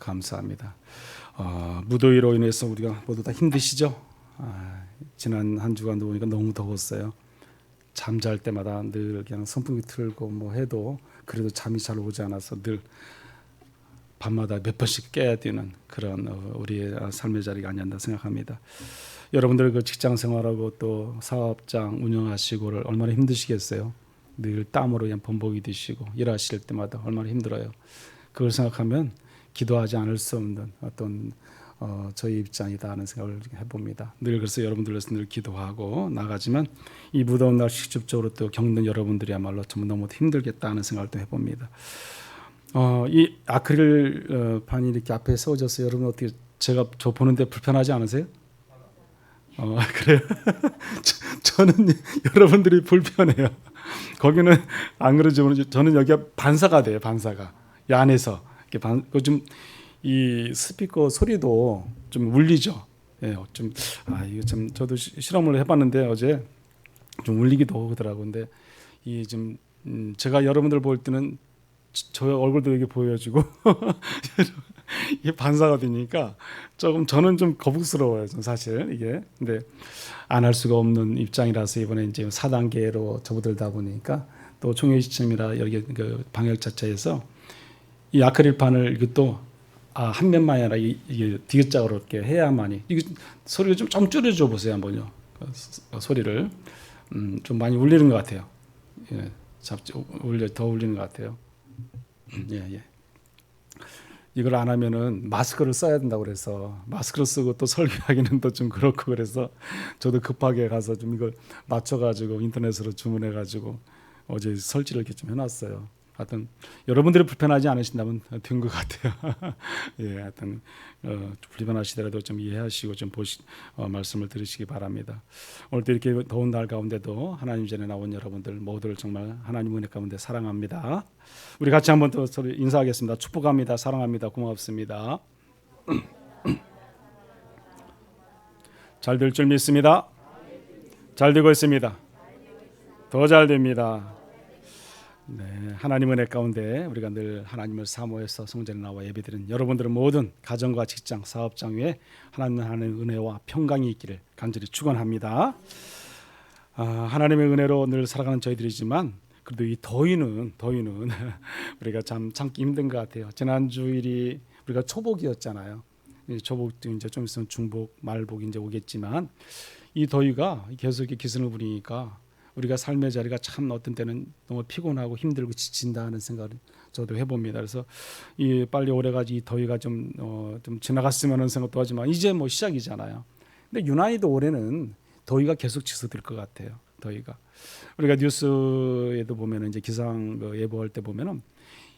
감사합니다. 무더위로 인해서 우리가 모두 다 힘드시죠? 지난 한 주간도 보니까 너무 더웠어요. 잠잘 때마다 늘 그냥 선풍기 틀고 뭐 해도 그래도 잠이 잘 오지 않아서 늘 밤마다 몇 번씩 깨야 되는 그런 우리의 삶의 자리가 아니었나 생각합니다. 여러분들 그 직장 생활하고 또 사업장 운영하시고를 얼마나 힘드시겠어요? 늘 땀으로 그냥 범벅이 드시고 일하실 때마다 얼마나 힘들어요. 그걸 생각하면 기도하지 않을 수 없는 어떤 저희 입장이다 하는 생각을 해봅니다. 늘 그래서 여러분들로서 늘 기도하고 나가지만 이 무더운 날 직접적으로 또 겪는 여러분들이야말로 정말 너무 힘들겠다 하는 생각을 또 해봅니다. 이 아크릴 판이 이렇게 앞에 세워져서 여러분 어떻게 제가 저 보는데 불편하지 않으세요? 그래요? 저는 여러분들이 불편해요. 거기는 안 그러지만 저는 여기가 반사가 돼요. 반사가 이 안에서 이렇게 이 스피커 소리도 좀 울리죠. 예, 이거 참 저도 실험을 해봤는데 어제 좀 울리기도 하더라고요. 근데 이 좀 제가 여러분들 볼 때는 저 얼굴도 이렇게 보여지고 이게 반사가 되니까 조금 저는 좀 거북스러워요. 사실 이게 근데 안 할 수가 없는 입장이라서 이번에 이제 4단계로 접어들다 보니까 또 총회 시점이라 여기 그 방역 자체에서 이 아크릴판을 이것도 한 면만이 아니라 이게 디귿자로 이렇게 해야만이 이게 소리를 좀 줄여줘 보세요 한번요. 소리를 좀 많이 울리는 것 같아요. 예, 더 울리는 것 같아요. 예. 이걸 안 하면은 마스크를 써야 된다고 그래서 마스크를 쓰고 또 설교하기는 또 좀 그렇고 그래서 저도 급하게 가서 좀 이걸 맞춰가지고 인터넷으로 주문해가지고 어제 설치를 이렇게 좀 해놨어요. 하여튼 여러분들이 불편하지 않으신다면 된 것 같아요. 예, 하여튼 불편하시더라도 좀 이해하시고 좀 말씀을 들으시기 바랍니다. 오늘도 이렇게 더운 날 가운데도 하나님 전에 나온 여러분들 모두를 정말 하나님 은혜 가운데 사랑합니다. 우리 같이 한번 더 서로 인사하겠습니다. 축복합니다. 사랑합니다. 고맙습니다. 잘 될 줄 믿습니다. 잘 되고 있습니다. 더 잘 됩니다. 네, 하나님 은혜 가운데 우리가 늘 하나님을 사모해서 성전에 나와 예배드리는 여러분들은 모든 가정과 직장, 사업장 위에 하나님의 은혜와 평강이 있기를 간절히 축원합니다. 하나님의 은혜로 늘 살아가는 저희들이지만 그래도 이 더위는 우리가 참 참기 힘든 것 같아요. 지난 주일이 우리가 초복이었잖아요. 초복도 이제 좀 있으면 중복, 말복 이제 오겠지만 이 더위가 계속 기승을 부리니까 우리가 삶의 자리가 참 어떤 때는 너무 피곤하고 힘들고 지친다는 생각을 저도 해봅니다. 그래서 이 빨리 올해까지 이 더위가 좀 지나갔으면 하는 생각도 하지만 이제 뭐 시작이잖아요. 근데 유난히도 올해는 더위가 계속 지속될 것 같아요. 더위가 우리가 뉴스에도 보면은 이제 기상 예보할 때 보면은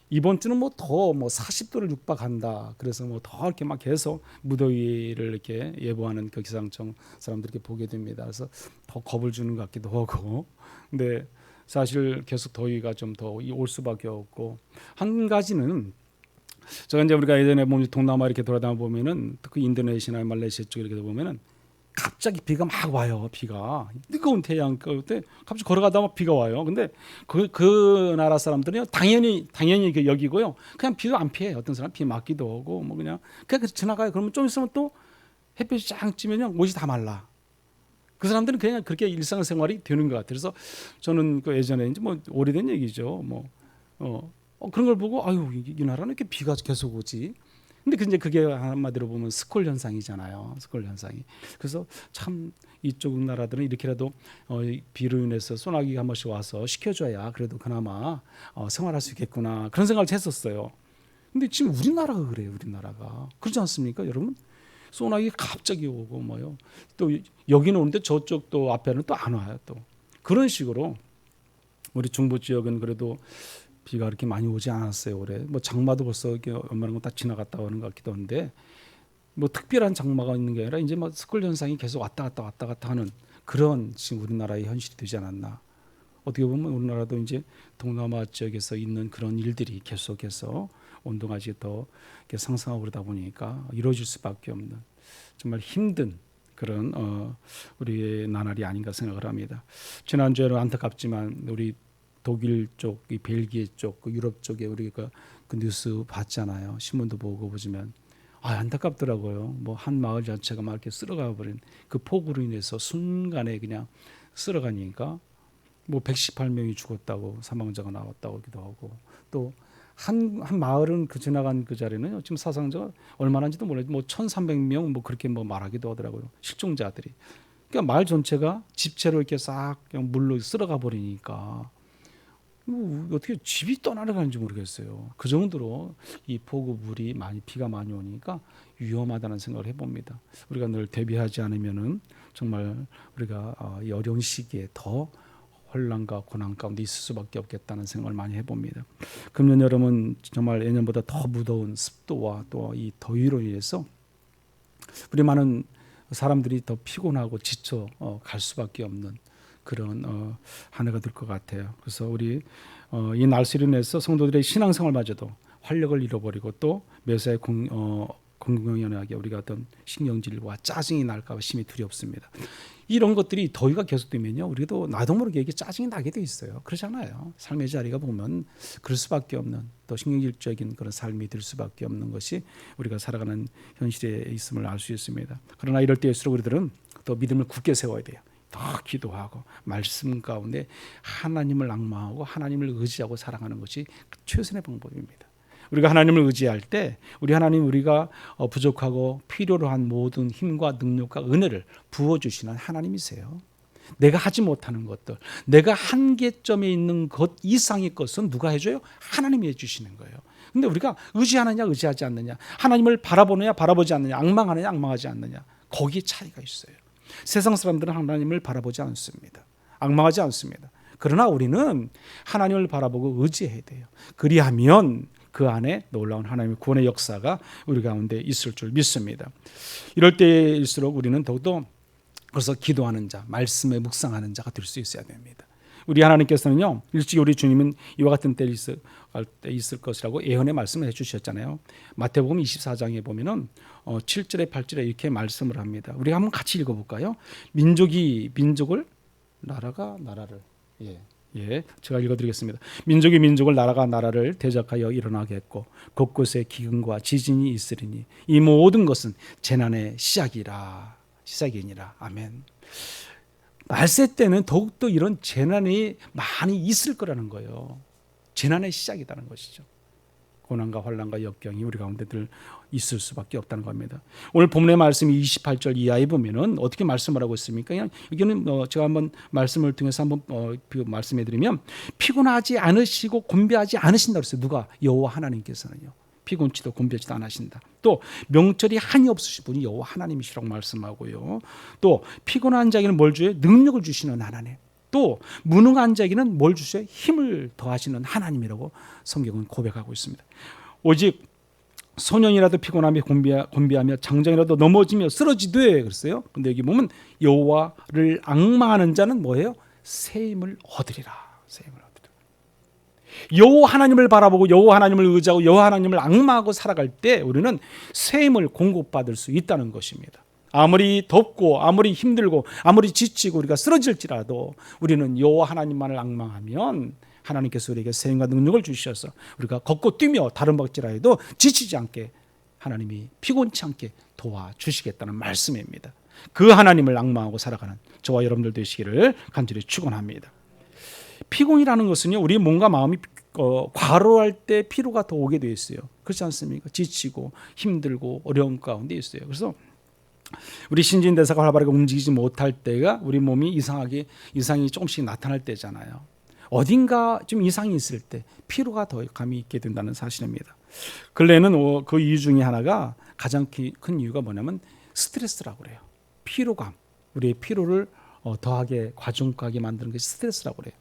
이번 주는 뭐 더 40도를 육박한다. 그래서 뭐 더 이렇게 막 계속 무더위를 이렇게 예보하는 그 기상청 사람들 이렇게 보게 됩니다. 그래서 더 겁을 주는 것 같기도 하고. 근데 사실 계속 더위가 좀 더 올 수밖에 없고 한 가지는 제가 이제 우리가 예전에 동남아 이렇게 돌아다녀 보면은 특히 인도네시아나 말레이시아 쪽 이렇게 보면은 갑자기 비가 막 와요. 비가 뜨거운 태양 끝에 갑자기 걸어가다 막 비가 와요. 근데 그 나라 사람들은 당연히 여기고요. 그냥 비도 안 피해요. 어떤 사람 비 맞기도 하고 뭐 그냥 지나가요. 그러면 좀 있으면 또 햇빛이 쫙 찌면요 옷이 다 말라. 그 사람들은 그냥 그렇게 일상생활이 되는 것 같아요. 그래서 저는 그 예전에 이제 뭐 오래된 얘기죠. 그런 걸 보고 아유 이 나라는 이렇게 비가 계속 오지. 근데 이제 그게 한마디로 보면 스콜 현상이잖아요. 스콜 현상이. 그래서 참 이쪽 나라들은 이렇게라도 비로 인해서 소나기가 한 번씩 와서 식혀줘야 그래도 그나마 생활할 수 있겠구나 그런 생각을 했었어요. 근데 지금 우리나라가 그래요. 우리나라가 그렇지 않습니까, 여러분? 소나기 갑자기 오고 뭐요. 또 여기는 오는데 저쪽 또 앞에는 또 안 와요. 또 그런 식으로 우리 중부 지역은 그래도 비가 그렇게 많이 오지 않았어요. 올해 뭐 장마도 벌써 이렇게 얼마나 거 다 지나갔다 오는 것 같기도 한데 뭐 특별한 장마가 있는 게 아니라 이제 막 스콜 현상이 계속 왔다 갔다 하는 그런 지금 우리나라의 현실이 되지 않았나. 어떻게 보면 우리나라도 이제 동남아 지역에서 있는 그런 일들이 계속해서 온도가 이제 더 이렇게 상승하고 그러다 보니까 이루어질 수밖에 없는 정말 힘든 그런 우리의 나날이 아닌가 생각을 합니다. 지난주에는 안타깝지만 우리 독일 쪽, 이 벨기에 쪽, 그 유럽 쪽에 우리가 그 뉴스 봤잖아요. 신문도 보고 보시면 안타깝더라고요. 뭐 한 마을 자체가 막 이렇게 쓸어가 버린 그 폭우로 인해서 순간에 그냥 쓸어가니까 뭐 118명이 죽었다고 사망자가 나왔다고 하기도 하고, 또 한 마을은 그 지나간 그 자리는 지금 사상자가 얼마나인지도 모르겠는데 뭐 1,300명 뭐 그렇게 뭐 말하기도 하더라고요. 실종자들이. 그러니까 마을 전체가 집채로 이렇게 싹 그냥 물로 쓸어가 버리니까 뭐 어떻게 집이 떠나가는지 모르겠어요. 그 정도로 이 폭우물이 비가 많이 오니까 위험하다는 생각을 해봅니다. 우리가 늘 대비하지 않으면은 정말 우리가 이 어려운 시기에 더 혼란과 고난 가운데 있을 수밖에 없겠다는 생각을 많이 해봅니다. 금년 여름은 정말 예년보다 더 무더운 습도와 또 이 더위로 인해서 우리 많은 사람들이 더 피곤하고 지쳐 갈 수밖에 없는 그런 한 해가 될 것 같아요. 그래서 우리 이 날씨로 인해서 성도들의 신앙생활마저도 활력을 잃어버리고 또 매사에 공공연하게 우리가 어떤 신경질과 짜증이 날까 봐 심히 두렵습니다. 이런 것들이 더위가 계속되면요, 우리도 나도 모르게 이게 짜증이 나게 돼 있어요. 그렇잖아요. 삶의 자리가 보면 그럴 수밖에 없는, 또 신경질적인 그런 삶이 될 수밖에 없는 것이 우리가 살아가는 현실에 있음을 알 수 있습니다. 그러나 이럴 때일수록 우리들은 또 믿음을 굳게 세워야 돼요. 더 기도하고 말씀 가운데 하나님을 앙망하고 하나님을 의지하고 살아가는 것이 최선의 방법입니다. 우리가 하나님을 의지할 때 우리 하나님, 우리가 부족하고 필요로 한 모든 힘과 능력과 은혜를 부어주시는 하나님이세요. 내가 하지 못하는 것들, 내가 한계점에 있는 것 이상의 것은 누가 해줘요? 하나님이 해주시는 거예요. 근데 우리가 의지하느냐 의지하지 않느냐, 하나님을 바라보느냐 바라보지 않느냐, 앙망하느냐 앙망하지 않느냐, 거기에 차이가 있어요. 세상 사람들은 하나님을 바라보지 않습니다. 앙망하지 않습니다. 그러나 우리는 하나님을 바라보고 의지해야 돼요. 그리하면 그 안에 놀라운 하나님의 구원의 역사가 우리 가운데 있을 줄 믿습니다. 이럴 때일수록 우리는 더욱더 그래서 기도하는 자, 말씀에 묵상하는 자가 될 수 있어야 됩니다. 우리 하나님께서는요, 일찍 우리 주님은 이와 같은 때에 있을 것이라고 예언의 말씀을 해주셨잖아요. 마태복음 24장에 보면은 7절에 8절에 이렇게 말씀을 합니다. 우리가 한번 같이 읽어볼까요? 민족이 민족을, 나라가 나라를, 제가 읽어드리겠습니다. 민족이 민족을, 나라가 나라를 대적하여 일어나겠고 곳곳에 기근과 지진이 있으리니 이 모든 것은 재난의 시작이니라. 아멘. 말세 때는 더욱더 이런 재난이 많이 있을 거라는 거예요. 재난의 시작이라는 것이죠. 고난과 환난과 역경이 우리 가운데 늘 있을 수밖에 없다는 겁니다. 오늘 본문의 말씀이 28절 이하에 보면은 어떻게 말씀을 하고 있습니까? 그냥 여기는 제가 한번 말씀을 통해서 한번 말씀해 드리면, 피곤하지 않으시고 곤비하지 않으신다고 했어요. 누가? 여호와 하나님께서는요. 피곤치도 곤비하지도 않으신다. 또 명철이 한이 없으신 분이 여호와 하나님이시라고 말씀하고요. 또 피곤한 자에게는 뭘 줘요? 능력을 주시는 하나님. 또 무능한 자에게는 뭘 주셔요? 힘을 더하시는 하나님이라고 성경은 고백하고 있습니다. 오직 소년이라도 피곤하며 곤비하며 장정이라도 넘어지며 쓰러지되 그랬어요. 근데 여기 보면 여호와를 앙망하는 자는 뭐예요? 새 힘을 얻으리라. 새 힘을 얻으리라. 여호와 하나님을 바라보고 여호와 하나님을 의지하고 여호와 하나님을 앙망하고 살아갈 때 우리는 새 힘을 공급받을 수 있다는 것입니다. 아무리 덥고 아무리 힘들고 아무리 지치고 우리가 쓰러질지라도 우리는 여호와 하나님만을 앙망하면 하나님께서 우리에게 새 힘과 능력을 주셔서 우리가 걷고 뛰며 다른 박지라도 지치지 않게, 하나님이 피곤치 않게 도와주시겠다는 말씀입니다. 그 하나님을 앙망하고 살아가는 저와 여러분들 되시기를 간절히 축원합니다. 피곤이라는 것은요, 우리 몸과 마음이 과로할 때 피로가 더 오게 되어 있어요. 그렇지 않습니까? 지치고 힘들고 어려움 가운데 있어요. 그래서 우리 신진대사가 활발하게 움직이지 못할 때가 우리 몸이 이상이 조금씩 나타날 때잖아요. 어딘가 좀 이상이 있을 때 피로가 더 감이 있게 된다는 사실입니다. 근래는 그 이유 중에 하나가, 가장 큰 이유가 뭐냐면 스트레스라고 그래요. 피로감, 우리의 피로를 더하게 과중하게 만드는 것이 스트레스라고 그래요.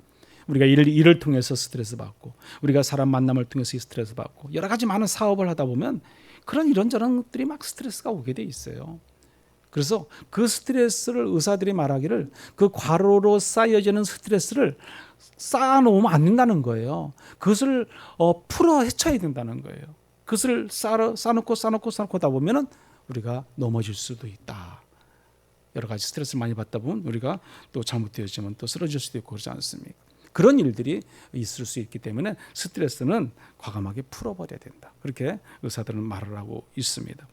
우리가 일을 통해서 스트레스 받고, 우리가 사람 만남을 통해서 스트레스 받고, 여러 가지 많은 사업을 하다 보면 그런 이런저런 것들이 막 스트레스가 오게 돼 있어요. 그래서 그 스트레스를 의사들이 말하기를, 그 과로로 쌓여지는 스트레스를 쌓아놓으면 안 된다는 거예요. 그것을 풀어 헤쳐야 된다는 거예요. 그것을 쌓아놓고 하다 보면은 우리가 넘어질 수도 있다. 여러 가지 스트레스를 많이 받다 보면 우리가 또 잘못되어지면 또 쓰러질 수도 있고 그러지 않습니까? 그런 일들이 있을 수 있기 때문에 스트레스는 과감하게 풀어버려야 된다. 그렇게 의사들은 말을 하고 있습니다.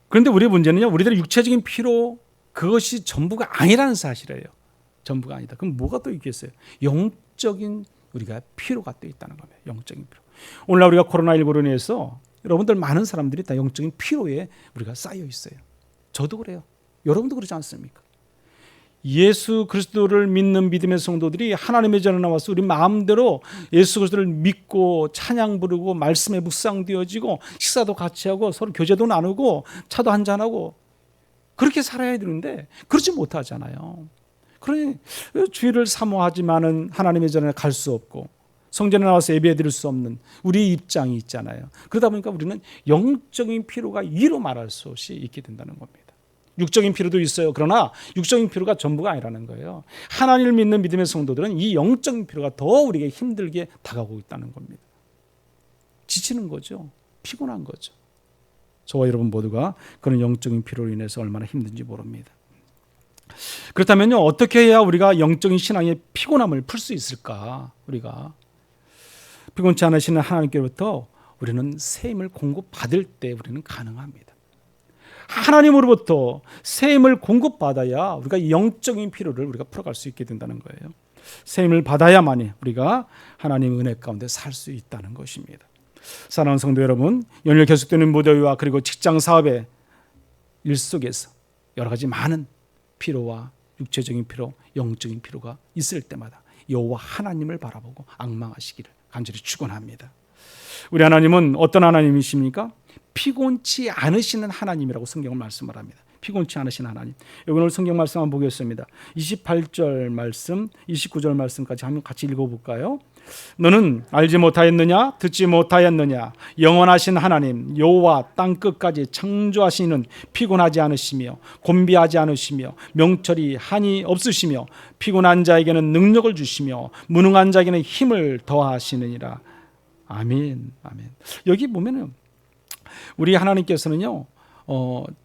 그런데 우리의 문제는요, 우리들의 육체적인 피로 그것이 전부가 아니라는 사실이에요. 전부가 아니다. 그럼 뭐가 또 있겠어요? 영적인 우리가 피로가 또 있다는 겁니다. 영적인 피로. 오늘날 우리가 코로나19로 인해서 여러분들 많은 사람들이 다 영적인 피로에 우리가 쌓여 있어요. 저도 그래요. 여러분도 그러지 않습니까? 예수 그리스도를 믿는 믿음의 성도들이 하나님의 전에 나와서 우리 마음대로 예수 그리스도를 믿고 찬양 부르고 말씀에 묵상되어지고 식사도 같이 하고 서로 교제도 나누고 차도 한잔하고 그렇게 살아야 되는데 그렇지 못하잖아요. 그러니 주일을 사모하지만은 하나님의 전에 갈 수 없고 성전에 나와서 예배 드릴 수 없는 우리 입장이 있잖아요. 그러다 보니까 우리는 영적인 피로가 이로 말할 수 없이 있게 된다는 겁니다. 육적인 피로도 있어요. 그러나 육적인 피로가 전부가 아니라는 거예요. 하나님을 믿는 믿음의 성도들은 이 영적인 피로가 더 우리에게 힘들게 다가오고 있다는 겁니다. 지치는 거죠. 피곤한 거죠. 저와 여러분 모두가 그런 영적인 피로로 인해서 얼마나 힘든지 모릅니다. 그렇다면요, 어떻게 해야 우리가 영적인 신앙의 피곤함을 풀 수 있을까? 우리가 피곤치 않으시는 하나님께로부터 우리는 새 힘을 공급받을 때 우리는 가능합니다. 하나님으로부터 새 힘을 공급받아야 우리가 영적인 피로를 우리가 풀어갈 수 있게 된다는 거예요. 새 힘을 받아야만이 우리가 하나님의 은혜 가운데 살 수 있다는 것입니다. 사랑하는 성도 여러분, 연일 계속되는 무더위와 그리고 직장 사업의 일 속에서 여러 가지 많은 피로와 육체적인 피로, 영적인 피로가 있을 때마다 여호와 하나님을 바라보고 앙망하시기를 간절히 축원합니다. 우리 하나님은 어떤 하나님이십니까? 피곤치 않으시는 하나님이라고 성경을 말씀을 합니다. 피곤치 않으신 하나님. 여기 오늘 성경 말씀 한번 보겠습니다. 28절 말씀, 29절 말씀까지 한번 같이 읽어볼까요? 너는 알지 못하였느냐? 듣지 못하였느냐? 영원하신 하나님 여호와 땅끝까지 창조하시는 피곤하지 않으시며 곤비하지 않으시며 명철이 한이 없으시며 피곤한 자에게는 능력을 주시며 무능한 자에게는 힘을 더하시느니라. 아멘. 아멘. 여기 보면은 우리 하나님께서는요,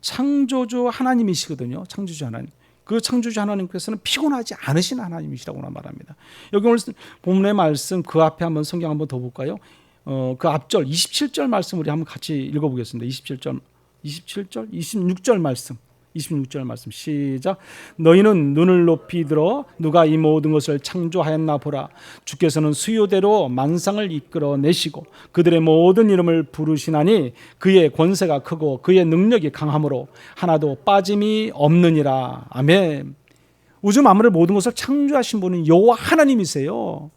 창조주 하나님이시거든요. 창조주 하나님. 그 창조주 하나님께서는 피곤하지 않으신 하나님이시라고 말합니다. 여기 오늘 본문의 말씀 그 앞에 한번 성경 한번 더 볼까요? 그 앞절 27절 말씀 우리 한번 같이 읽어보겠습니다. 27절, 26절 말씀. 26절 말씀 시작. 너희는 눈을 높이 들어 누가 이 모든 것을 창조하였나 보라. 주께서는 수요대로 만상을 이끌어내시고 그들의 모든 이름을 부르시나니 그의 권세가 크고 그의 능력이 강함으로 하나도 빠짐이 없느니라. 아멘. 우주 만물의 모든 것을 창조하신 분은 여호와 하나님이세요.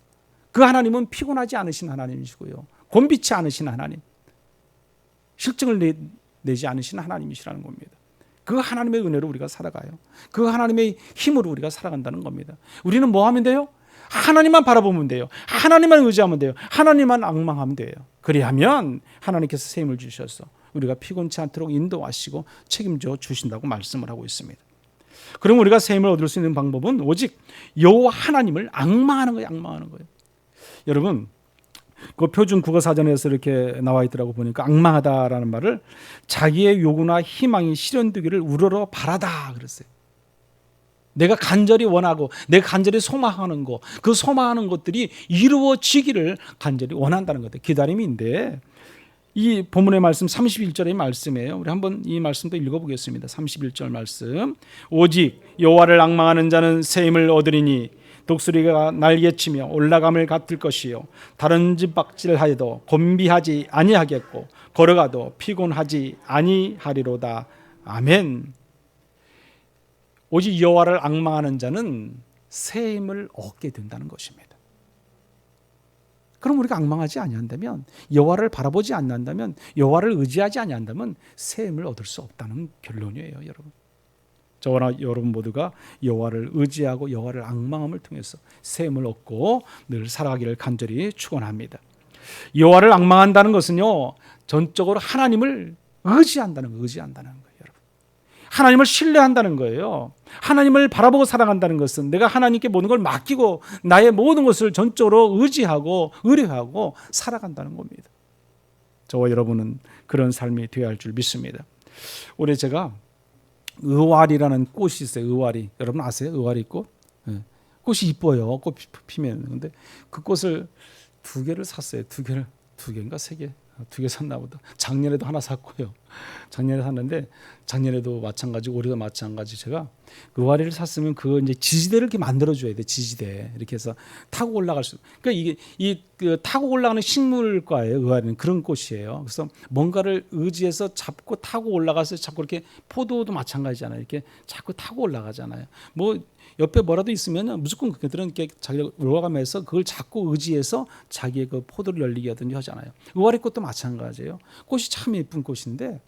그 하나님은 피곤하지 않으신 하나님이시고요, 곤비치 않으신 하나님, 실증을 내지 않으신 하나님이시라는 겁니다. 그 하나님의 은혜로 우리가 살아가요. 그 하나님의 힘으로 우리가 살아간다는 겁니다. 우리는 뭐 하면 돼요? 하나님만 바라보면 돼요. 하나님만 의지하면 돼요. 하나님만 앙망하면 돼요. 그리하면 하나님께서 새 힘을 주셔서 우리가 피곤치 않도록 인도하시고 책임져 주신다고 말씀을 하고 있습니다. 그럼 우리가 새 힘을 얻을 수 있는 방법은 오직 여호와 하나님을 앙망하는 거예요. 앙망하는 거예요. 여러분, 그 표준 국어 사전에서 이렇게 나와 있더라고 보니까 앙망하다라는 말을 자기의 요구나 희망이 실현되기를 우러러 바라다 그랬어요. 내가 간절히 원하고 내가 간절히 소망하는 것, 그 소망하는 것들이 이루어지기를 간절히 원한다는 것들, 기다림인데 이 본문의 말씀 31절의 말씀이에요. 우리 한번 이 말씀도 읽어보겠습니다. 31절 말씀. 오직 여호와를 앙망하는 자는 새 힘을 얻으리니 독수리가 날개치며 올라감을 같을 것이요 다른 집 박질하여도 곤비하지 아니하겠고 걸어가도 피곤하지 아니하리로다. 아멘. 오직 여호와를 앙망하는 자는 새 힘을 얻게 된다는 것입니다. 그럼 우리가 앙망하지 아니한다면, 여호와를 바라보지 않는다면, 여호와를 의지하지 아니한다면 새 힘을 얻을 수 없다는 결론이에요, 여러분. 저와 여러분 모두가 여호와를 의지하고 여호와를 앙망함을 통해서 새 힘을 얻고 늘 살아가기를 간절히 축원합니다. 여호와를 앙망한다는 것은요, 전적으로 하나님을 의지한다는 거예요. 여러분, 하나님을 신뢰한다는 거예요. 하나님을 바라보고 살아간다는 것은 내가 하나님께 모든 걸 맡기고 나의 모든 것을 전적으로 의지하고 의뢰하고 살아간다는 겁니다. 저와 여러분은 그런 삶이 되어야 할 줄 믿습니다. 올해 제가 의활이라는 꽃이 있어요. 의활이. 여러분 아세요? 의활이 꽃? 네. 꽃이 이뻐요. 꽃 피면. 근데 그 꽃을 두 개를 샀어요. 두 개인가 세 개. 두 개 샀나 보다. 작년에도 하나 샀고요. 작년에 샀는데 작년에도 마찬가지고 올해도 마찬가지. 제가 의아리를 샀으면 그 이제 지지대를 이렇게 만들어 줘야 돼. 지지대 이렇게 해서 타고 올라갈 수. 그러니까 이게 그 타고 올라가는 식물과예요. 의아리는 그런 꽃이에요. 그래서 뭔가를 의지해서 잡고 타고 올라가서 자꾸 이렇게 포도도 마찬가지잖아요. 이렇게 자꾸 타고 올라가잖아요. 뭐 옆에 뭐라도 있으면 무조건 그들은 이렇게 자기가 올라가면서 그걸 자꾸 의지해서 자기의 그 포도를 열리게 하든지 하잖아요. 의아리 꽃도 마찬가지예요. 꽃이 참 예쁜 꽃인데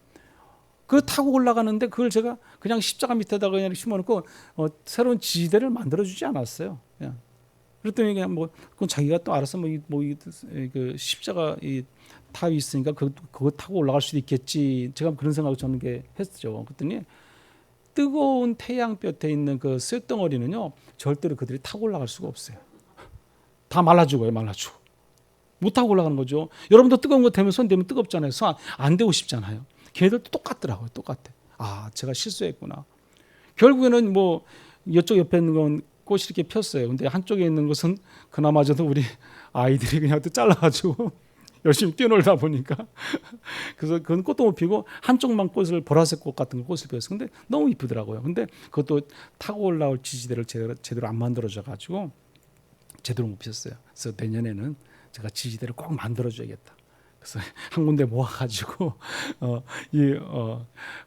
그걸 타고 올라가는데 그걸 제가 그냥 십자가 밑에다가 그냥 심어놓고 새로운 지지대를 만들어주지 않았어요. 그냥. 그랬더니 그냥 뭐 그건 자기가 또 알아서 그 십자가 이 타위 있으니까 그거 타고 올라갈 수도 있겠지. 제가 그런 생각을 저는 게 했죠. 그랬더니 뜨거운 태양볕에 있는 그 쇳덩어리는요 절대로 그들이 타고 올라갈 수가 없어요. 다 말라 죽어요. 말라 죽어. 못 타고 올라가는 거죠. 여러분도 뜨거운 거 대면 손 대면 뜨겁잖아요. 손 안 대고 싶잖아요. 걔들도 똑같더라고요. 똑같아. 아, 제가 실수했구나. 결국에는 뭐 이쪽 옆에 있는 건 꽃이 이렇게 폈어요. 근데 한쪽에 있는 것은 그나마저도 우리 아이들이 그냥 또 잘라가지고 열심히 뛰어놀다 보니까 그래서 그건 꽃도 못 피고 한쪽만 꽃을 보라색 꽃 같은 거 꽃을 피웠어요. 근데 너무 이쁘더라고요. 근데 그것도 타고 올라올 지지대를 제대로 안 만들어져 가지고 제대로 못 피웠어요. 그래서 내년에는 제가 지지대를 꼭 만들어줘야겠다. 그래서 한 군데 모아가지고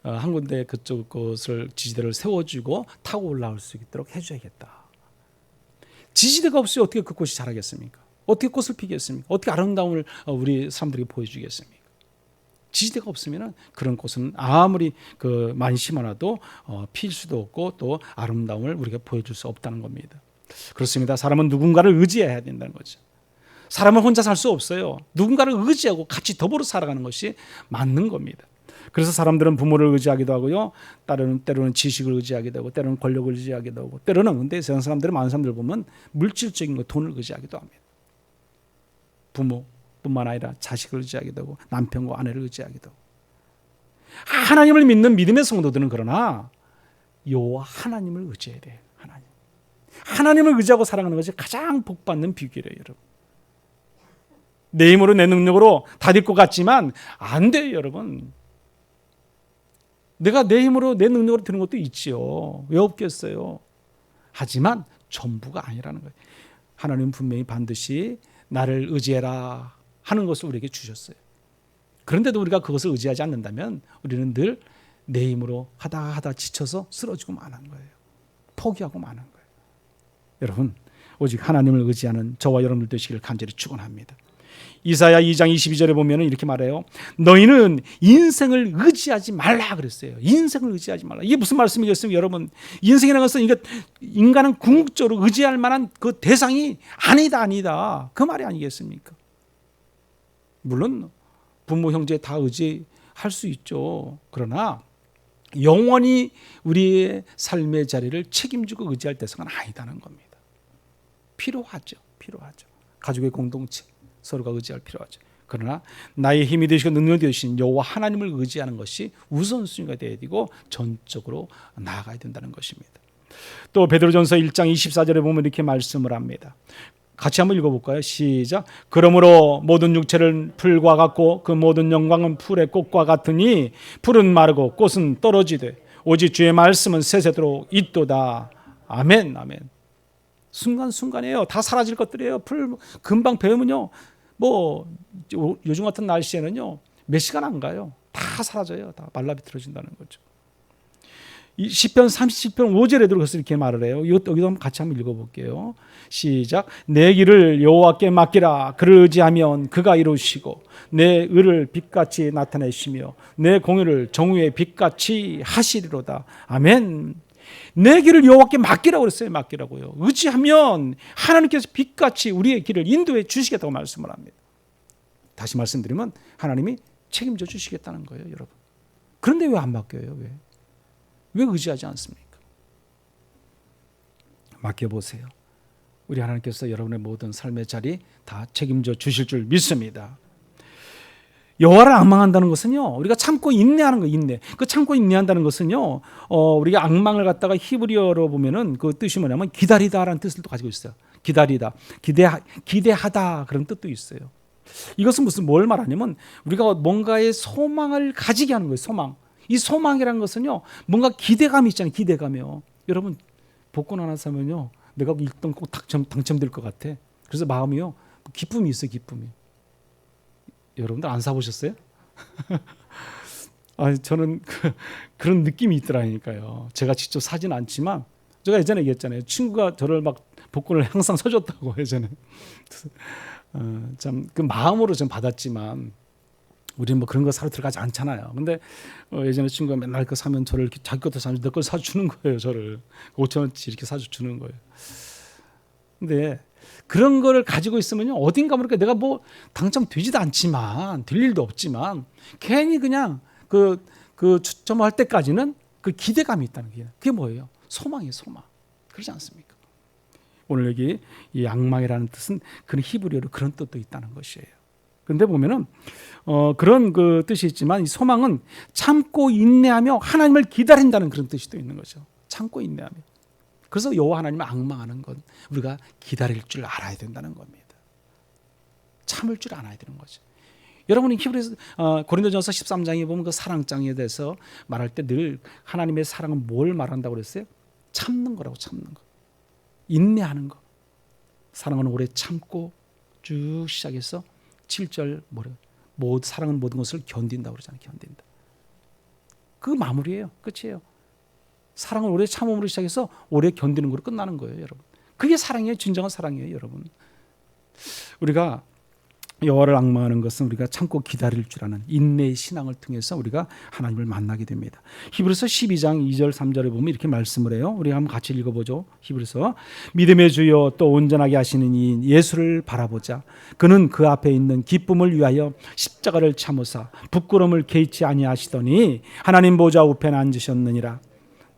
한 군데 그쪽 곳을 지지대를 세워주고 타고 올라올 수 있도록 해줘야겠다. 지지대가 없이 어떻게 그 꽃이 자라겠습니까? 어떻게 꽃을 피겠습니까? 어떻게 아름다움을 우리 사람들에게 보여주겠습니까? 지지대가 없으면 그런 꽃은 아무리 많이 심어놔도 필 수도 없고 또 아름다움을 우리가 보여줄 수 없다는 겁니다. 그렇습니다. 사람은 누군가를 의지해야 된다는 거죠. 사람은 혼자 살 수 없어요. 누군가를 의지하고 같이 더불어 살아가는 것이 맞는 겁니다. 그래서 사람들은 부모를 의지하기도 하고요. 때로는 지식을 의지하기도 하고 때로는 권력을 의지하기도 하고 때로는 근데 세상 사람들은 많은 사람들 보면 물질적인 것, 돈을 의지하기도 합니다. 부모뿐만 아니라 자식을 의지하기도 하고 남편과 아내를 의지하기도 하고 하나님을 믿는 믿음의 성도들은 그러나 여호와 하나님을 의지해야 돼요. 하나님을 의지하고 살아가는 것이 가장 복받는 비결이에요. 여러분. 내 힘으로 내 능력으로 다 될 것 같지만 안 돼요. 여러분. 내가 내 힘으로 내 능력으로 되는 것도 있지요. 왜 없겠어요. 하지만 전부가 아니라는 거예요. 하나님은 분명히 반드시 나를 의지해라 하는 것을 우리에게 주셨어요. 그런데도 우리가 그것을 의지하지 않는다면 우리는 늘 내 힘으로 하다 지쳐서 쓰러지고 마는 거예요. 포기하고 마는 거예요. 여러분, 오직 하나님을 의지하는 저와 여러분들 되시기를 간절히 축원합니다. 이사야 2장 22절에 보면 이렇게 말해요. 너희는 인생을 의지하지 말라 그랬어요. 인생을 의지하지 말라. 이게 무슨 말씀이겠습니까? 여러분, 인생이라는 것은 인간은 궁극적으로 의지할 만한 그 대상이 아니다. 그 말이 아니겠습니까? 물론 부모, 형제 다 의지할 수 있죠. 그러나 영원히 우리의 삶의 자리를 책임지고 의지할 대상은 아니다는 겁니다. 필요하죠. 가족의 공동체 서로가 의지할 필요하죠. 그러나 나의 힘이 되시고 능력이 되신 여호와 하나님을 의지하는 것이 우선순위가 되어야 되고 전적으로 나아가야 된다는 것입니다. 또 베드로전서 1장 24절에 보면 이렇게 말씀을 합니다. 같이 한번 읽어볼까요? 시작. 그러므로 모든 육체를 풀과 같고 그 모든 영광은 풀의 꽃과 같으니 풀은 마르고 꽃은 떨어지되 오직 주의 말씀은 세세도록 있도다. 아멘. 순간순간이에요. 다 사라질 것들이에요. 풀 금방 배우면요. 뭐 요즘 같은 날씨에는요. 몇 시간 안 가요. 다 사라져요. 다 말라비틀어진다는 거죠. 이 시편 30편 5절에도 그래서 이렇게 말을 해요. 여기도 한번 같이 한번 읽어볼게요. 시작. 내 길을 여호와께 맡기라. 그를 의지하면 그가 이루시고 내 의를 빛같이 나타내시며 내 공의를 정의의 빛같이 하시리로다. 아멘. 내 길을 여호와께 맡기라고 그랬어요. 맡기라고요. 의지하면 하나님께서 빛같이 우리의 길을 인도해 주시겠다고 말씀을 합니다. 다시 말씀드리면 하나님이 책임져 주시겠다는 거예요, 여러분. 그런데 왜 안 맡겨요? 왜 의지하지 않습니까? 맡겨보세요. 우리 하나님께서 여러분의 모든 삶의 자리 다 책임져 주실 줄 믿습니다. 여호와를 앙망한다는 것은요, 우리가 참고 인내하는 거, 인내. 그 참고 인내한다는 것은요, 우리가 앙망을 갖다가 히브리어로 보면은 그 뜻이 뭐냐면 기다리다라는 뜻을 또 가지고 있어요. 기다리다, 기대하다 그런 뜻도 있어요. 이것은 무슨 뭘 말하냐면 우리가 뭔가의 소망을 가지게 하는 거예요. 소망. 이 소망이라는 것은요, 뭔가 기대감이 있잖아요. 기대감이요. 여러분 복권 하나 사면요, 내가 1등 꼭 당첨될 것 같아. 그래서 마음이요, 기쁨이 있어요. 기쁨이. 여러분들 안 사보셨어요? 저는 그런 느낌이 있더라니까요. 제가 직접 사진 않지만 제가 예전에 얘기했잖아요. 친구가 저를 막 복권을 항상 사줬다고 예전에. 참 그 마음으로 좀 받았지만 우리는 뭐 그런 거 사러 들어가지 않잖아요. 근데 예전에 친구가 맨날 그 사면 저를 자기 것도 사면 내 걸 사주는 거예요. 저를 5,000원치 이렇게 사주는 거예요. 근데 그런 거를 가지고 있으면요, 어딘가 모르게 내가 뭐 당첨되지도 않지만 될 일도 없지만 괜히 그냥 그 추첨할 때까지는 그 기대감이 있다는 게, 그게 뭐예요? 소망이에요. 소망. 그렇지 않습니까? 오늘 여기 이 앙망이라는 뜻은 그런 히브리어로 그런 뜻도 있다는 것이에요. 그런데 보면은 그런 그 뜻이 있지만 이 소망은 참고 인내하며 하나님을 기다린다는 그런 뜻이 또 있는 거죠. 참고 인내하며. 그래서 여호와 하나님을 앙망하는 건 우리가 기다릴 줄 알아야 된다는 겁니다. 참을 줄 알아야 되는 거죠. 여러분이 히브리서 고린도전서 13장에 보면 그 사랑장에 대해서 말할 때 늘 하나님의 사랑은 뭘 말한다고 그랬어요? 참는 거라고. 참는 거. 인내하는 거. 사랑은 오래 참고 쭉 시작해서 7절 뭐래요? 사랑은 모든 것을 견딘다고 그러잖아요. 견딘다. 그 마무리예요. 끝이에요. 사랑을 오래 참음으로 시작해서 오래 견디는 걸로 끝나는 거예요, 여러분. 그게 사랑이에요. 진정한 사랑이에요, 여러분. 우리가 여호와를 앙망하는 것은 우리가 참고 기다릴 줄 아는 인내의 신앙을 통해서 우리가 하나님을 만나게 됩니다. 히브리서 12장 2절 3절에 보면 이렇게 말씀을 해요. 우리 한번 같이 읽어보죠. 히브리서 믿음의 주여 또 온전하게 하시는 이인 예수를 바라보자. 그는 그 앞에 있는 기쁨을 위하여 십자가를 참으사 부끄러움을 개의치 아니하시더니 하나님 보좌 우편에 앉으셨느니라.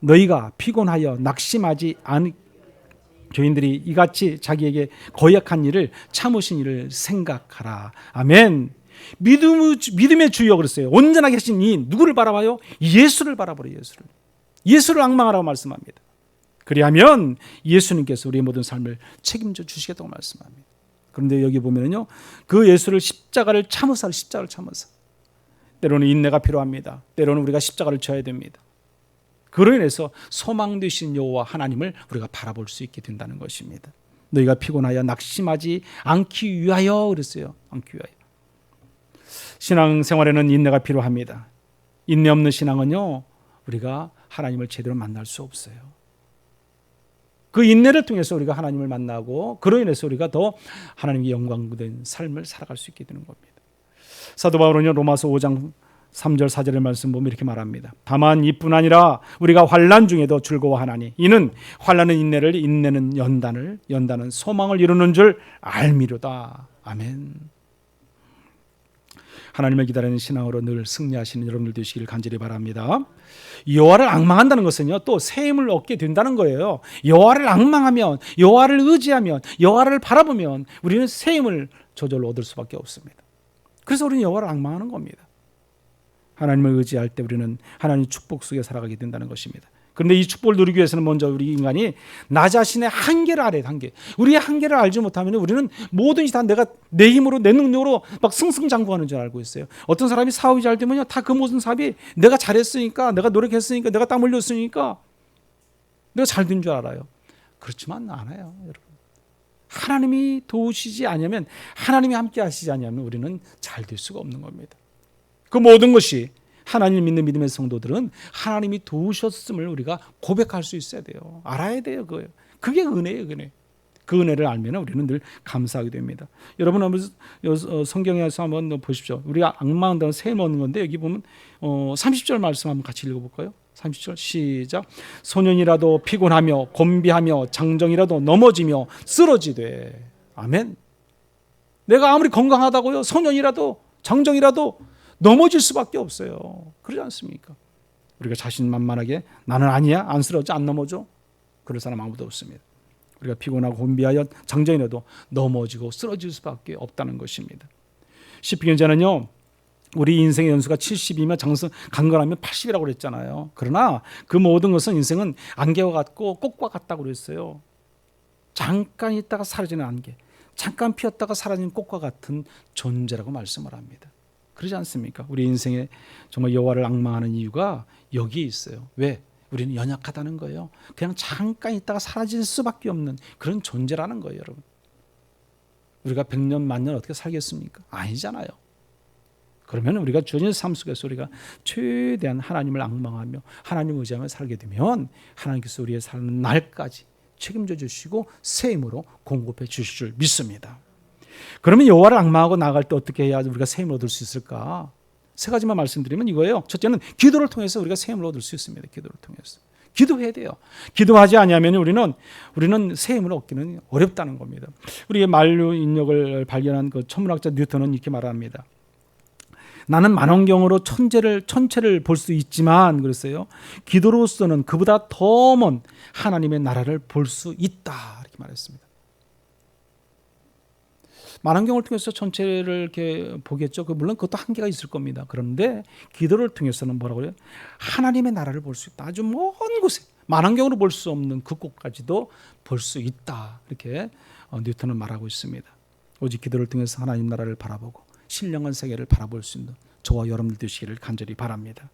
너희가 피곤하여 낙심하지 않 교인들이 이같이 자기에게 거역한 일을 참으신 일을 생각하라. 아멘. 믿음의 주여 그랬어요. 온전하게 하신 이 누구를 바라봐요? 예수를 바라보라. 예수를 앙망하라고 말씀합니다. 그리하면 예수님께서 우리의 모든 삶을 책임져 주시겠다고 말씀합니다. 그런데 여기 보면요, 그 예수를 십자가를 참으사. 때로는 인내가 필요합니다. 때로는 우리가 십자가를 져야 됩니다. 그로 인해서 소망 되신 여호와 하나님을 우리가 바라볼 수 있게 된다는 것입니다. 너희가 피곤하여 낙심하지 않기 위하여 그랬어요. 않기 위하여. 신앙생활에는 인내가 필요합니다. 인내 없는 신앙은요, 우리가 하나님을 제대로 만날 수 없어요. 그 인내를 통해서 우리가 하나님을 만나고 그로 인해서 우리가 더 하나님께 영광된 삶을 살아갈 수 있게 되는 겁니다. 사도 바울은요, 로마서 5장 3절 4절의 말씀 보면 이렇게 말합니다. 다만 이뿐 아니라 우리가 환난 중에도 즐거워하나니 이는 환난은 인내를, 인내는 연단을, 연단은 소망을 이루는 줄 알미로다. 아멘. 하나님을 기다리는 신앙으로 늘 승리하시는 여러분들 되시기를 간절히 바랍니다. 여호와를 앙망한다는 것은요, 또 새 힘을 얻게 된다는 거예요. 여호와를 앙망하면, 여호와를 의지하면, 여호와를 바라보면 우리는 새 힘을 저절로 얻을 수밖에 없습니다. 그래서 우리는 여호와를 앙망하는 겁니다. 하나님을 의지할 때 우리는 하나님의 축복 속에 살아가게 된다는 것입니다. 그런데 이 축복을 누리기 위해서는 먼저 우리 인간이 나 자신의 한계를 알아야 돼. 한계. 우리의 한계를 알지 못하면 우리는 뭐든지 다 내가 내 힘으로, 내 능력으로 막 승승장구하는 줄 알고 있어요. 어떤 사람이 사업이 잘 되면요, 다 그 모든 사업이 내가 잘했으니까, 내가 노력했으니까, 내가 땀 흘렸으니까 내가 잘 된 줄 알아요. 그렇지만 않아요, 여러분. 하나님이 도우시지 않으면, 하나님이 함께 하시지 않으면 우리는 잘 될 수가 없는 겁니다. 그 모든 것이 하나님 믿는 믿음의 성도들은 하나님이 도우셨음을 우리가 고백할 수 있어야 돼요. 알아야 돼요. 그게 은혜예요. 은혜. 그 은혜를 알면 우리는 늘 감사하게 됩니다. 여러분 한번 성경에서 한번 보십시오. 우리가 앙망한다는 새 먹는 건데 여기 보면 30절 말씀 한번 같이 읽어볼까요? 30절 시작. 소년이라도 피곤하며 곤비하며 장정이라도 넘어지며 쓰러지되. 아멘. 내가 아무리 건강하다고요, 소년이라도 장정이라도 넘어질 수밖에 없어요. 그러지 않습니까? 우리가 자신만만하게 나는 아니야, 안 쓰러져, 안 넘어져, 그럴 사람 아무도 없습니다. 우리가 피곤하고 곤비하여 장정이라도 넘어지고 쓰러질 수밖에 없다는 것입니다. 시편 기자는요, 우리 인생의 연수가 70이면 장성 강건하면 80이라고 그랬잖아요. 그러나 그 모든 것은 인생은 안개와 같고 꽃과 같다고 그랬어요. 잠깐 있다가 사라지는 안개, 잠깐 피었다가 사라지는 꽃과 같은 존재라고 말씀을 합니다. 그러지 않습니까? 우리 인생에 정말 여호와를 앙망하는 이유가 여기에 있어요. 왜? 우리는 연약하다는 거예요. 그냥 잠깐 있다가 사라질 수밖에 없는 그런 존재라는 거예요, 여러분. 우리가 100년, 만년 어떻게 살겠습니까? 아니잖아요. 그러면 우리가 주어진 삶 속에서 우리가 최대한 하나님을 앙망하며 하나님을 의지하며 살게 되면 하나님께서 우리의 사는 날까지 책임져 주시고 새 힘으로 공급해 주실 줄 믿습니다. 그러면 여호와를 앙망하고 나아갈 때 어떻게 해야 우리가 새 힘을 얻을 수 있을까? 세 가지만 말씀드리면 이거예요. 첫째는 기도를 통해서 우리가 새 힘을 얻을 수 있습니다. 기도를 통해서. 기도해야 돼요. 기도하지 않으면 우리는 새 힘을 얻기는 어렵다는 겁니다. 우리의 만류 인력을 발견한 그 천문학자 뉴턴은 이렇게 말합니다. 나는 만원경으로 천체를 볼 수 있지만 그랬어요. 기도로서는 그보다 더 먼 하나님의 나라를 볼 수 있다. 이렇게 말했습니다. 만원경을 통해서 천체를 이렇게 보겠죠. 물론 그것도 한계가 있을 겁니다. 그런데 기도를 통해서는 뭐라고 그래요? 하나님의 나라를 볼 수 있다. 아주 먼 곳에 만원경으로 볼 수 없는 그 곳까지도 볼 수 있다. 이렇게 뉴턴은 말하고 있습니다. 오직 기도를 통해서 하나님 나라를 바라보고 신령한 세계를 바라볼 수 있는 저와 여러분들 되시기를 간절히 바랍니다.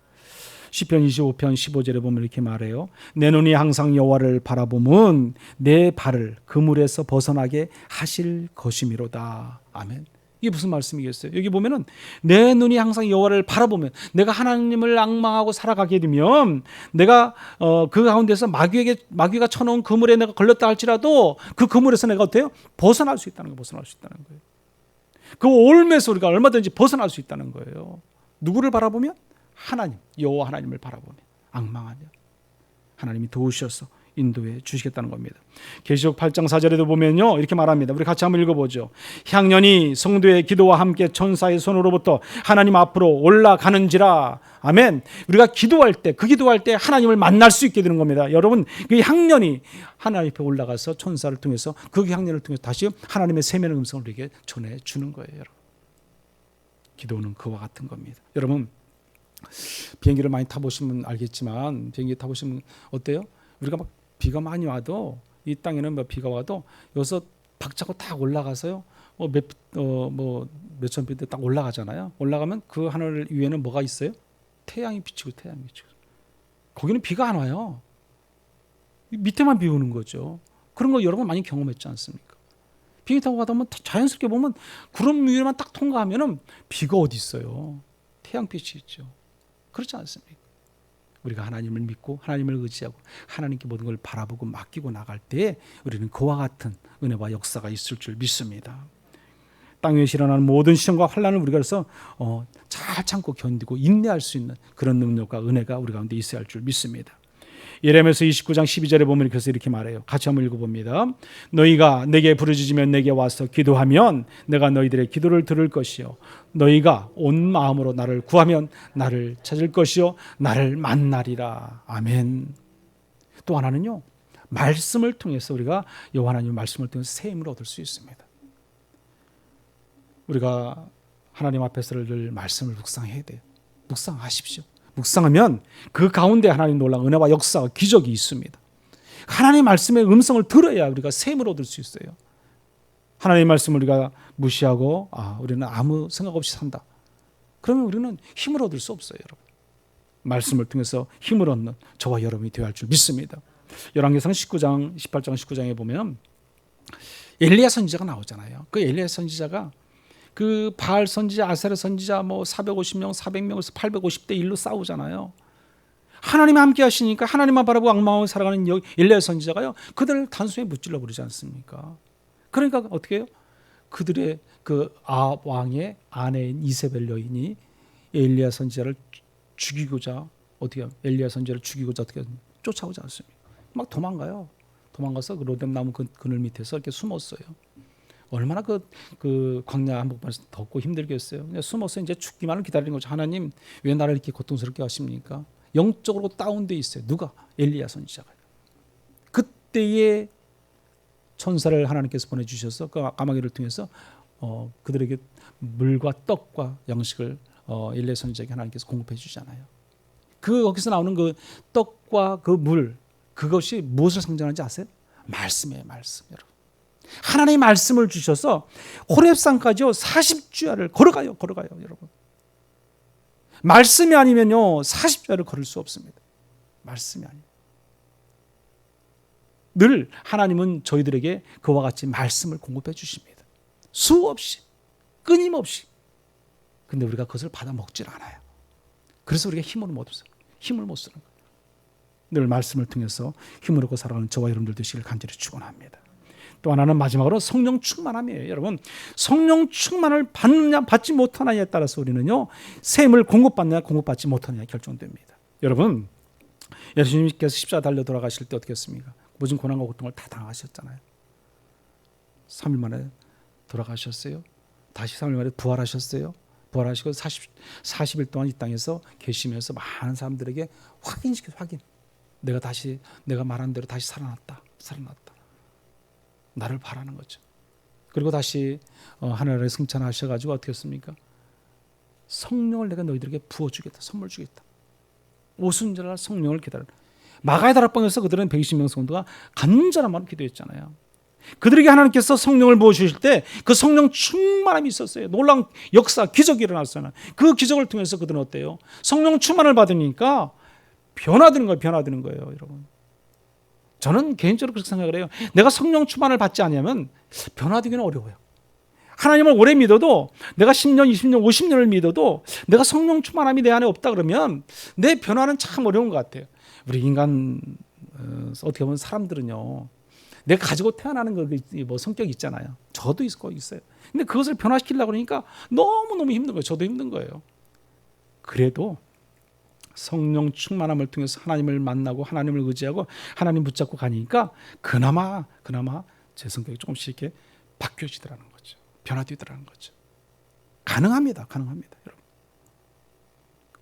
시편 25편 15절에 보면 이렇게 말해요. 내 눈이 항상 여호와를 바라보면 내 발을 그물에서 벗어나게 하실 것이미로다. 아멘. 이게 무슨 말씀이겠어요? 여기 보면은 내 눈이 항상 여호와를 바라보면 내가 하나님을 앙망하고 살아가게 되면 내가 그 가운데서 마귀가 쳐놓은 그물에 내가 걸렸다 할지라도 그 그물에서 내가 어때요? 벗어날 수 있다는 거예요. 그 올매에서 우리가 얼마든지 벗어날 수 있다는 거예요. 누구를 바라보면? 하나님, 여호와 하나님을 바라보며 앙망하며 하나님이 도우셔서 인도해 주시겠다는 겁니다. 계시록 8장 4절에도 보면요 이렇게 말합니다. 우리 같이 한번 읽어보죠. 향년이 성도의 기도와 함께 천사의 손으로부터 하나님 앞으로 올라가는지라. 아멘. 우리가 기도할 때 하나님을 만날 수 있게 되는 겁니다. 여러분, 그 향년이 하나님 앞에 올라가서 천사를 통해서 그 향년을 통해서 다시 하나님의 세면의 음성을 우리에게 전해주는 거예요. 여러분. 기도는 그와 같은 겁니다. 여러분, 비행기를 많이 타보시면 알겠지만 비행기 타보시면 어때요? 우리가 막 비가 많이 와도 이 땅에는 비가 와도 여기서 박차고 딱 올라가서요. 몇천 피트 딱 올라가잖아요. 올라가면 그 하늘 위에는 뭐가 있어요? 태양이 비치고. 거기는 비가 안 와요. 밑에만 비 오는 거죠. 그런 거 여러분 많이 경험했지 않습니까? 비행기 타고 가다 보면 자연스럽게 보면 구름 위에만 딱 통과하면은 비가 어디 있어요? 태양빛이 있죠. 그렇지 않습니까? 우리가 하나님을 믿고 하나님을 의지하고 하나님께 모든 걸 바라보고 맡기고 나갈 때 우리는 그와 같은 은혜와 역사가 있을 줄 믿습니다. 땅 위에서 일어나는 모든 시험과 환난을 우리가 그래서 잘 참고 견디고 인내할 수 있는 그런 능력과 은혜가 우리 가운데 있어야 할 줄 믿습니다. 예레미야서 29장 12절에 보면 그래서 이렇게 말해요. 같이 한번 읽어봅니다. 너희가 내게 부르짖으면 내게 와서 기도하면 내가 너희들의 기도를 들을 것이요 너희가 온 마음으로 나를 구하면 나를 찾을 것이요 나를 만나리라. 아멘. 또 하나는요, 말씀을 통해서 우리가 여호와 하나님의 말씀을 통해서 새 힘을 얻을 수 있습니다. 우리가 하나님 앞에서 늘 말씀을 묵상해야 돼요. 묵상하십시오. 묵상하면 그 가운데 하나님 놀라운 은혜와 역사와 기적이 있습니다. 하나님의 말씀의 음성을 들어야 우리가 새 힘을 얻을 수 있어요. 하나님의 말씀을 우리가 무시하고 우리는 아무 생각 없이 산다. 그러면 우리는 힘을 얻을 수 없어요. 여러분. 말씀을 통해서 힘을 얻는 저와 여러분이 되어야 할 줄 믿습니다. 열왕기상 18장 19장에 보면 엘리야 선지자가 나오잖아요. 그 엘리야 선지자가 그 바알 선지자, 아세라 선지자 450명, 400명에서 850대 1로 싸우잖아요. 하나님이 함께 하시니까 하나님만 바라보고 앙망하고 살아가는 엘리야 선지자가요. 그들을 단순히 무찔러 버리지 않습니까? 그러니까 어떻게 해요? 그들의 그 왕의 아내인 이세벨 여인이 엘리야 선지자를 죽이고자 엘리야 선지자를 죽이고자 쫓아오지 않습니까? 막 도망가요. 도망가서 그 로뎀 나무 그늘 밑에서 이렇게 숨었어요. 얼마나 그 광야 한복판에서 덥고 힘들겠어요. 그냥 숨어서 이제 죽기만을 기다리는 거죠. 하나님 왜 나를 이렇게 고통스럽게 하십니까? 영적으로 다운돼 있어요. 누가? 엘리야 선지자가. 그때에 천사를 하나님께서 보내주셔서 그 까마귀를 통해서 그들에게 물과 떡과 양식을 엘리야 선지자에게 하나님께서 공급해 주잖아요. 거기서 나오는 그 떡과 그 물, 그것이 무엇을 상징하는지 아세요? 말씀이에요, 말씀. 여러분, 하나님의 말씀을 주셔서 호렙산까지요 40주야를 걸어가요, 여러분. 말씀이 아니면요 40주야를 걸을 수 없습니다. 말씀이 아니에요. 늘 하나님은 저희들에게 그와 같이 말씀을 공급해 주십니다. 수없이, 끊임없이. 근데 우리가 그것을 받아 먹질 않아요. 그래서 우리가 힘을 못 쓰는 거예요. 늘 말씀을 통해서 힘을 얻고 살아가는 저와 여러분들 되시길 간절히 축원합니다. 또 하나는 마지막으로 성령 충만함이에요. 여러분, 성령 충만을 받느냐 받지 못하느냐에 따라서 우리는요 샘을 공급받느냐 공급받지 못하느냐 결정됩니다. 여러분, 예수님께서 십자가 달려 돌아가실 때 어떻게 했습니까? 모든 고난과 고통을 다 당하셨잖아요. 3일 만에 돌아가셨어요. 다시 3일 만에 부활하셨어요. 부활하시고 40일 동안 이 땅에서 계시면서 많은 사람들에게 확인. 내가 말한 대로 다시 살아났다. 나를 바라는 거죠. 그리고 다시 하늘에 승천하셔가지고 어떻게 했습니까? 성령을 내가 너희들에게 부어주겠다. 선물 주겠다. 오순절날 성령을 기다려. 마가의 다락방에서 그들은 120명 성도가 간절한 마음으로 기도했잖아요. 그들에게 하나님께서 성령을 부어주실 때 그 성령 충만함이 있었어요. 놀라운 역사, 기적이 일어났어요. 그 기적을 통해서 그들은 어때요? 성령 충만을 받으니까 변화되는 거예요, 여러분. 저는 개인적으로 그렇게 생각을 해요. 내가 성령 충만을 받지 않으면 변화되기는 어려워요. 하나님을 오래 믿어도, 내가 10년, 20년, 50년을 믿어도 내가 성령 충만함이 내 안에 없다 그러면 내 변화는 참 어려운 것 같아요. 우리 인간 어떻게 보면 사람들은요, 내가 가지고 태어나는 뭐 성격이 있잖아요. 저도 있어요. 근데 그것을 변화시키려고 그러니까 너무너무 힘든 거예요. 저도 힘든 거예요. 그래도 성령 충만함을 통해서 하나님을 만나고 하나님을 의지하고 하나님 붙잡고 가니까 그나마 제 성격이 조금씩 이렇게 바뀌어지더라는 거죠. 변화되더라는 거죠. 가능합니다, 여러분.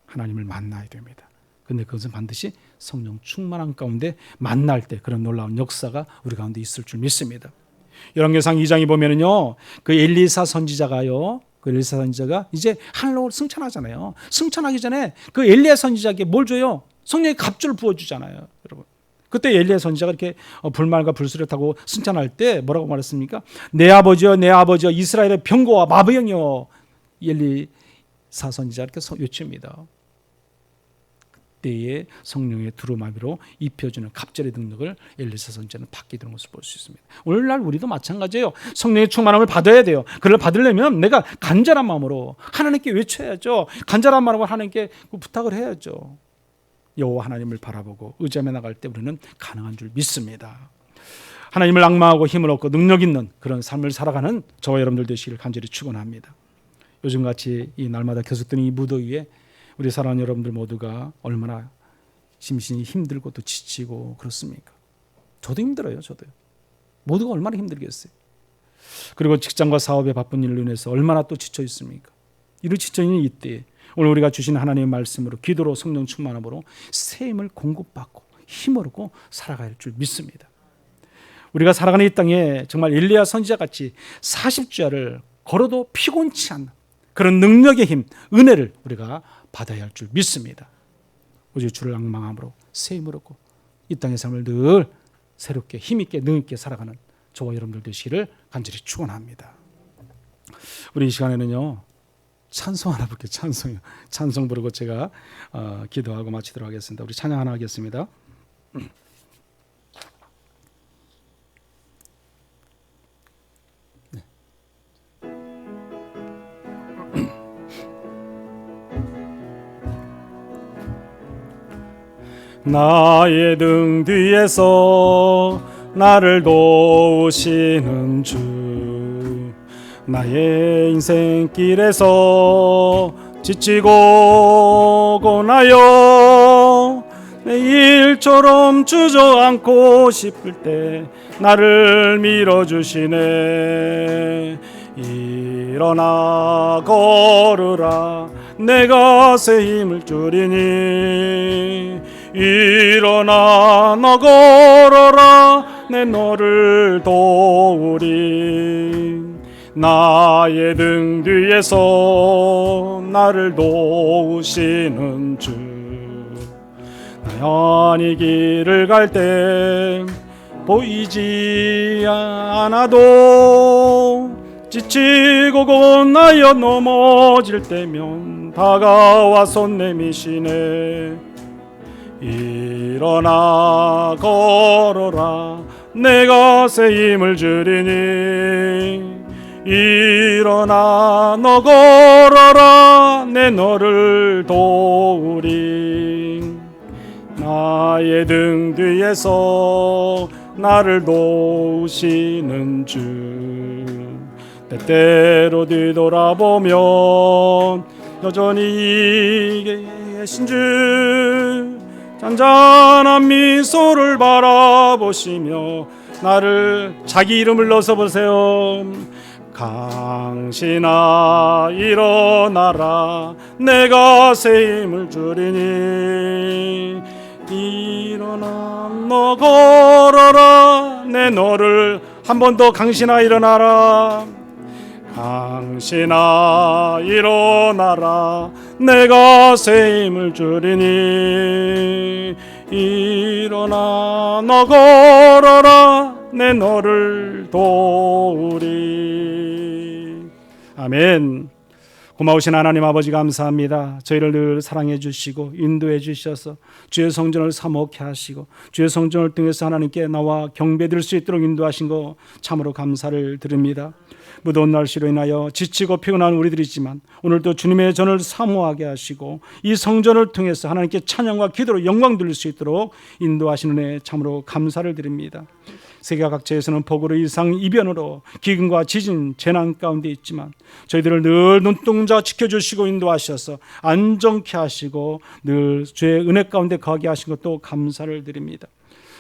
하나님을 만나야 됩니다. 근데 그것은 반드시 성령 충만함 가운데 만날 때 그런 놀라운 역사가 우리 가운데 있을 줄 믿습니다. 열왕기상 2장에 보면은요, 그 엘리사 선지자가요, 이제 하늘로 승천하잖아요. 승천하기 전에 그 엘리야 선지자에게 뭘 줘요? 성령의 갑주를 부어주잖아요, 여러분. 그때 엘리야 선지자가 이렇게 불말과 불수를 타고 승천할 때 뭐라고 말했습니까? 내 아버지여 이스라엘의 병거와 마병이여. 엘리사 선지자 이렇게 외칩니다. 그때의 성령의 두루마비로 입혀주는 갑절의 능력을 엘리사 선지자는 받게 되는 것을 볼 수 있습니다. 오늘날 우리도 마찬가지예요. 성령의 충만함을 받아야 돼요. 그걸 받으려면 내가 간절한 마음으로 하나님께 외쳐야죠. 간절한 마음으로 하나님께 부탁을 해야죠. 여호와 하나님을 바라보고 의지하며 나갈 때 우리는 가능한 줄 믿습니다. 하나님을 앙망하고 힘을 얻고 능력 있는 그런 삶을 살아가는 저와 여러분들 되시기를 간절히 축원합니다. 요즘같이 이 날마다 계속되는 이 무더위에 우리 사랑하는 여러분들 모두가 얼마나 심신이 힘들고 또 지치고 그렇습니까? 저도 힘들어요. 모두가 얼마나 힘들겠어요. 그리고 직장과 사업에 바쁜 일로 인해서 얼마나 또 지쳐 있습니까? 이를 지쳐 있는 이때 오늘 우리가 주신 하나님의 말씀으로 기도로 성령 충만함으로 새 힘을 공급받고 힘을 얻고 살아갈 줄 믿습니다. 우리가 살아가는 이 땅에 정말 엘리야 선지자같이 40주야를 걸어도 피곤치 않는 그런 능력의 힘, 은혜를 우리가 받아야 할 줄 믿습니다. 오직 주를 앙망함으로 새 힘을 얻고 이 땅의 삶을 늘 새롭게 힘있게 능있게 살아가는 저와 여러분들 되시기를 간절히 축원합니다. 우리 이 시간에는요 찬송 하나 볼게요. 찬송 부르고 제가 기도하고 마치도록 하겠습니다. 우리 찬양 하나 하겠습니다. 나의 등 뒤에서 나를 도우시는 주, 나의 인생길에서 지치고 고나여 내 일처럼 주저앉고 싶을 때 나를 밀어주시네. 일어나 걸으라 내가 새 힘을 주리니. 일어나 너 걸어라 내 너를 도우리. 나의 등 뒤에서 나를 도우시는 주, 나연히 길을 갈 때 보이지 않아도 지치고 곧나여 넘어질 때면 다가와 손 내미시네. 일어나 걸어라 내 것에 힘을 주리니, 일어나 너 걸어라 내 너를 도우리. 나의 등 뒤에서 나를 도우시는 주, 때때로 뒤돌아보면 여전히 계신 주, 잔잔한 미소를 바라보시며 나를 자기 이름을 넣어서 보세요. 강신아 일어나라 내 것에 힘을 주리니, 일어나 너 걸어라 내 너를, 한 번 더 강신아 일어나라. 강신아 일어나라 내 것에 힘을 주리니, 일어나 너 걸어라 내 너를 도우리. 아멘. 고마우신 하나님 아버지 감사합니다. 저희를 늘 사랑해 주시고 인도해 주셔서 주의 성전을 사모케 하시고 주의 성전을 통해서 하나님께 나와 경배드릴 수 있도록 인도하신 거 참으로 감사를 드립니다. 무더운 날씨로 인하여 지치고 피곤한 우리들이지만 오늘도 주님의 전을 사모하게 하시고 이 성전을 통해서 하나님께 찬양과 기도로 영광 돌릴 수 있도록 인도하시는 은혜 참으로 감사를 드립니다. 세계 각지에서는 폭우로 이상 이변으로 기근과 지진, 재난 가운데 있지만 저희들을 늘 눈동자 지켜주시고 인도하셔서 안정케 하시고 늘 주의 은혜 가운데 거하게 하신 것도 감사를 드립니다.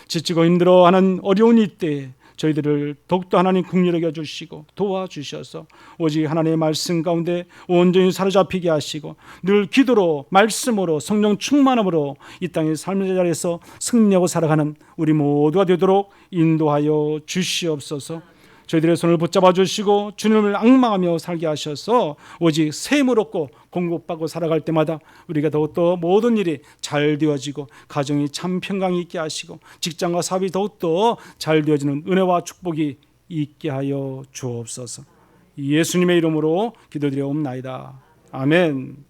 지치고 힘들어하는 어려운 이때에 저희들을 더욱더 하나님 긍휼히 여겨주시고 도와주셔서 오직 하나님의 말씀 가운데 온전히 사로잡히게 하시고 늘 기도로 말씀으로 성령 충만함으로 이 땅의 삶의 자리에서 승리하고 살아가는 우리 모두가 되도록 인도하여 주시옵소서. 저희들의 손을 붙잡아 주시고 주님을 앙망하며 살게 하셔서 오직 샘을 얻고 공급받고 살아갈 때마다 우리가 더욱더 모든 일이 잘 되어지고 가정이 참 평강이 있게 하시고 직장과 사업이 더욱더 잘 되어지는 은혜와 축복이 있게 하여 주옵소서. 예수님의 이름으로 기도드려옵나이다. 아멘.